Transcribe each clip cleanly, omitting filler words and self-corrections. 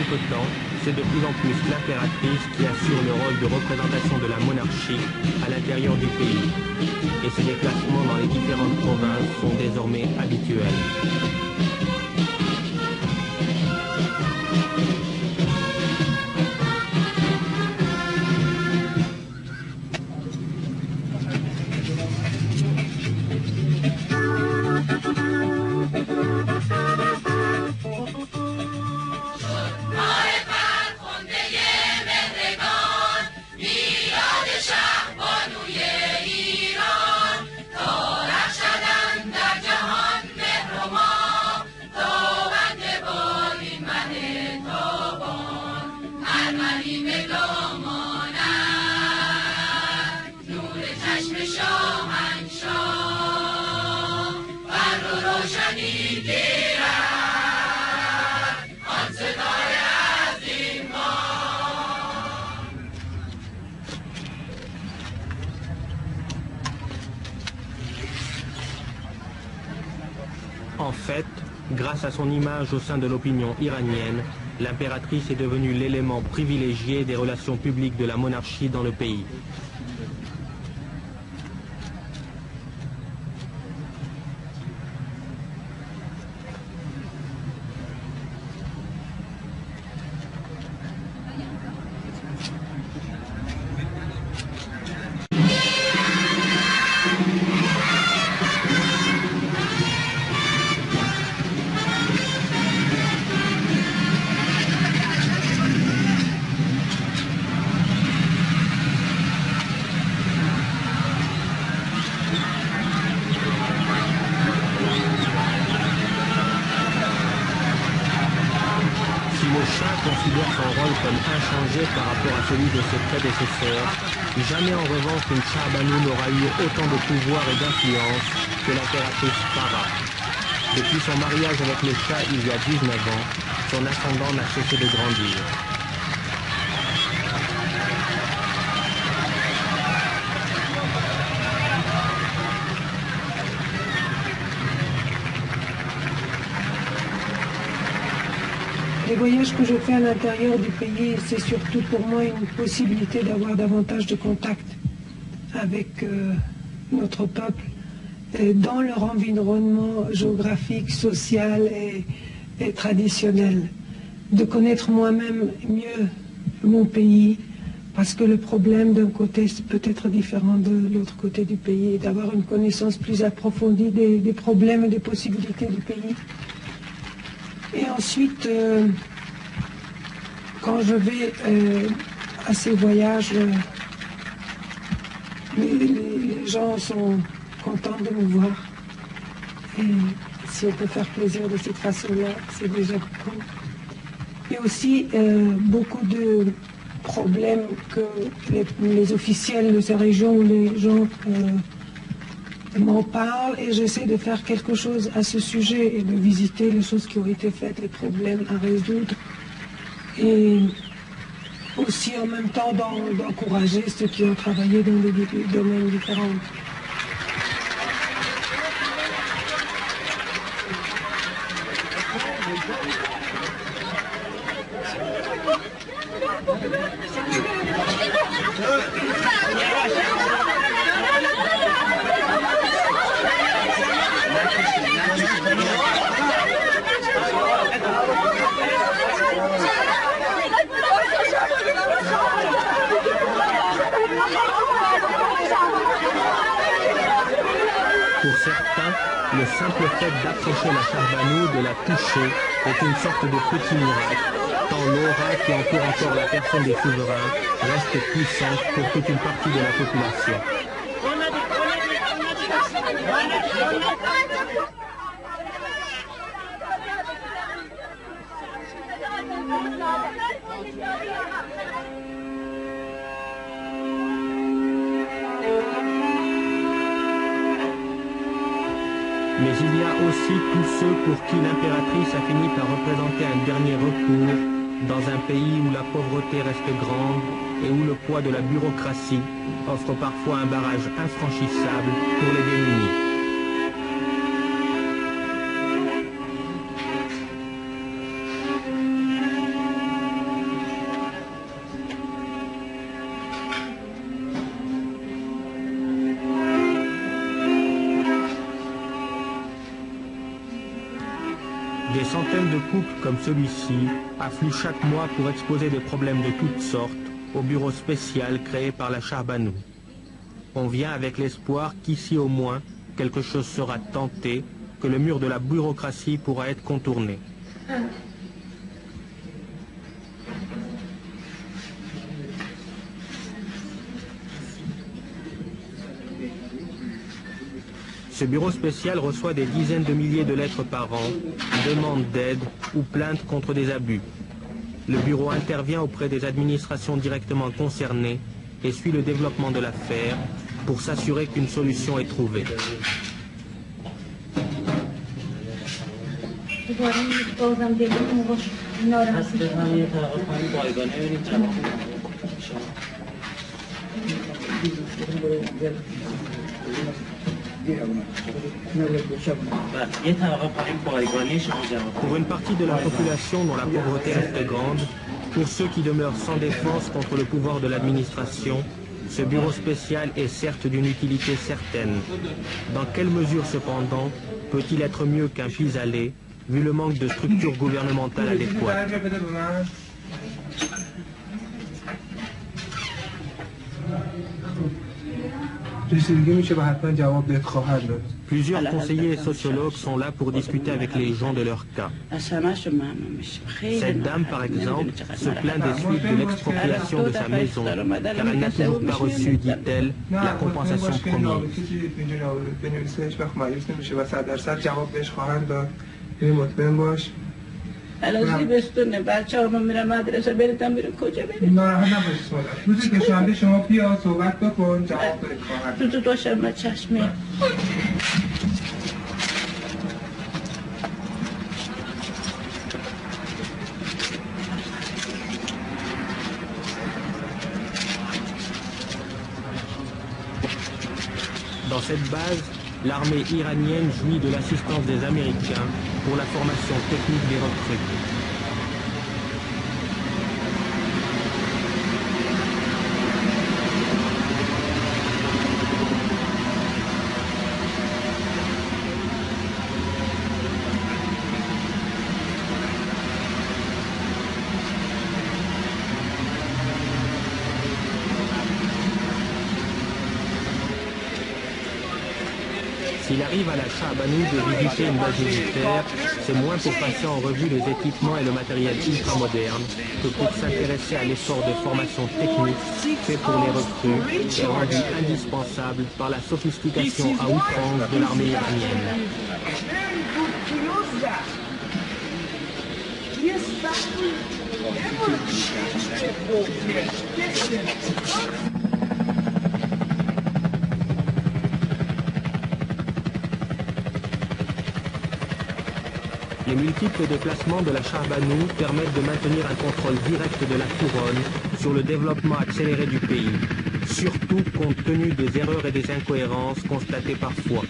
quelque temps, c'est de plus en plus l'impératrice qui assure le rôle de représentation de la monarchie à l'intérieur du pays. Et ces déplacements dans les différentes provinces sont désormais habituels. En fait, grâce à son image au sein de l'opinion iranienne, l'impératrice est devenue l'élément privilégié des relations publiques de la monarchie dans le pays. Considère son rôle comme inchangé par rapport à celui de ses prédécesseurs. Jamais en revanche une Shahrbanout n'aura eu autant de pouvoir et d'influence que l'impératrice Farah. Depuis son mariage avec le Shah il y a 19 ans, son ascendant n'a cessé de grandir. Les voyages que je fais à l'intérieur du pays, c'est surtout pour moi une possibilité d'avoir davantage de contact avec notre peuple dans leur environnement géographique, social et traditionnel. De connaître moi-même mieux mon pays, parce que le problème d'un côté peut être différent de l'autre côté du pays, et d'avoir une connaissance plus approfondie des problèmes et des possibilités du pays. Et ensuite, quand je vais à ces voyages, les gens sont contents de me voir. Et si on peut faire plaisir de cette façon-là, c'est déjà beaucoup. Et aussi, beaucoup de problèmes que les officiels de ces régions, les gens m'en parlent, et j'essaie de faire quelque chose à ce sujet et de visiter les choses qui ont été faites, les problèmes à résoudre, et aussi en même temps d'encourager ceux qui ont travaillé dans des domaines différents. Pour certains, le simple fait d'approcher la Shahrbanout, de la toucher, est une sorte de petit miracle, tant l'aura qui entoure encore la personne des souverains reste puissante pour toute une partie de la population. Mais il y a aussi tous ceux pour qui l'impératrice a fini par représenter un dernier recours dans un pays où la pauvreté reste grande et où le poids de la bureaucratie offre parfois un barrage infranchissable pour les démunis. centaines de couples comme celui-ci affluent chaque mois pour exposer des problèmes de toutes sortes au bureau spécial créé par la Charbanou. On vient avec l'espoir qu'ici au moins quelque chose sera tenté, que le mur de la bureaucratie pourra être contourné. Ce bureau spécial reçoit des dizaines de milliers de lettres par an, demandes d'aide ou plaintes contre des abus. Le bureau intervient auprès des administrations directement concernées et suit le développement de l'affaire pour s'assurer qu'une solution est trouvée. Pour une partie de la population dont la pauvreté reste grande, pour ceux qui demeurent sans défense contre le pouvoir de l'administration, ce bureau spécial est certes d'une utilité certaine. Dans quelle mesure cependant peut-il être mieux qu'un pis-aller, vu le manque de structure gouvernementale adéquate? Plusieurs conseillers et sociologues sont là pour discuter avec les gens de leur cas. Cette dame, par exemple, se plaint des suites de l'expropriation de sa maison, car elle n'a toujours pas reçu, dit-elle, la compensation promise. الازی بستونه بچه ها میرن مدرسه بریدن بیرون کجا بریم ناراحت نباشید روزی که شنبه شما بیا صحبت بکن جواب بده خواهر تو دوشنبه چشمی Dans cette base, l'armée iranienne jouit de l'assistance des Américains pour la formation technique des recrues. S'il arrive à la Charbanou de visiter une base militaire, c'est moins pour passer en revue les équipements et le matériel ultramoderne que pour s'intéresser à l'effort de formation technique fait pour les recrues et rendu indispensable par la sophistication à outrance de l'armée iranienne. Les multiples déplacements de la Charbanou permettent de maintenir un contrôle direct de la couronne sur le développement accéléré du pays, surtout compte tenu des erreurs et des incohérences constatées parfois.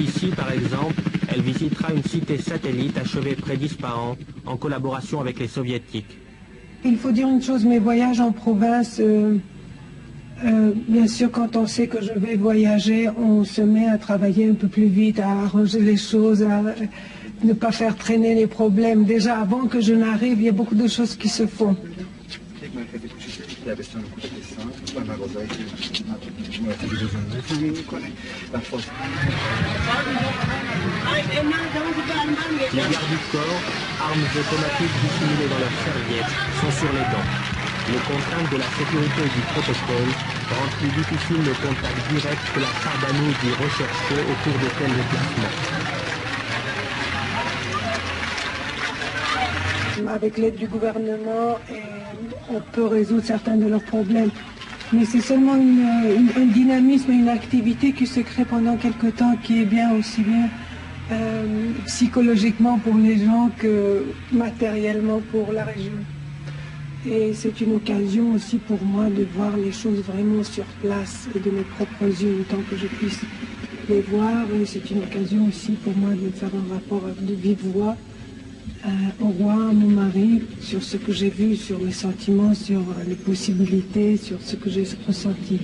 Ici, par exemple, elle visitera une cité satellite achevée près d'Ispahan en collaboration avec les soviétiques. Il faut dire une chose, mes voyages en province... bien sûr, quand on sait que je vais voyager, on se met à travailler un peu plus vite, à arranger les choses, à ne pas faire traîner les problèmes. Déjà, avant que je n'arrive, il y a beaucoup de choses qui se font. Les gardes du corps, armes automatiques dissimulées dans leurs serviettes, sont sur les dents. Les contraintes de la sécurité et du protocole rendent plus difficile le contact direct que la Charbanou dit rechercher au cours de tels déplacements. Avec l'aide du gouvernement, on peut résoudre certains de leurs problèmes. Mais c'est seulement un dynamisme, une activité qui se crée pendant quelque temps, qui est bien aussi bien psychologiquement pour les gens que matériellement pour la région. Et c'est une occasion aussi pour moi de voir les choses vraiment sur place et de mes propres yeux, autant que je puisse les voir. Et c'est une occasion aussi pour moi de faire un rapport de vive voix au roi, à mon mari, sur ce que j'ai vu, sur mes sentiments, sur les possibilités, sur ce que j'ai ressenti.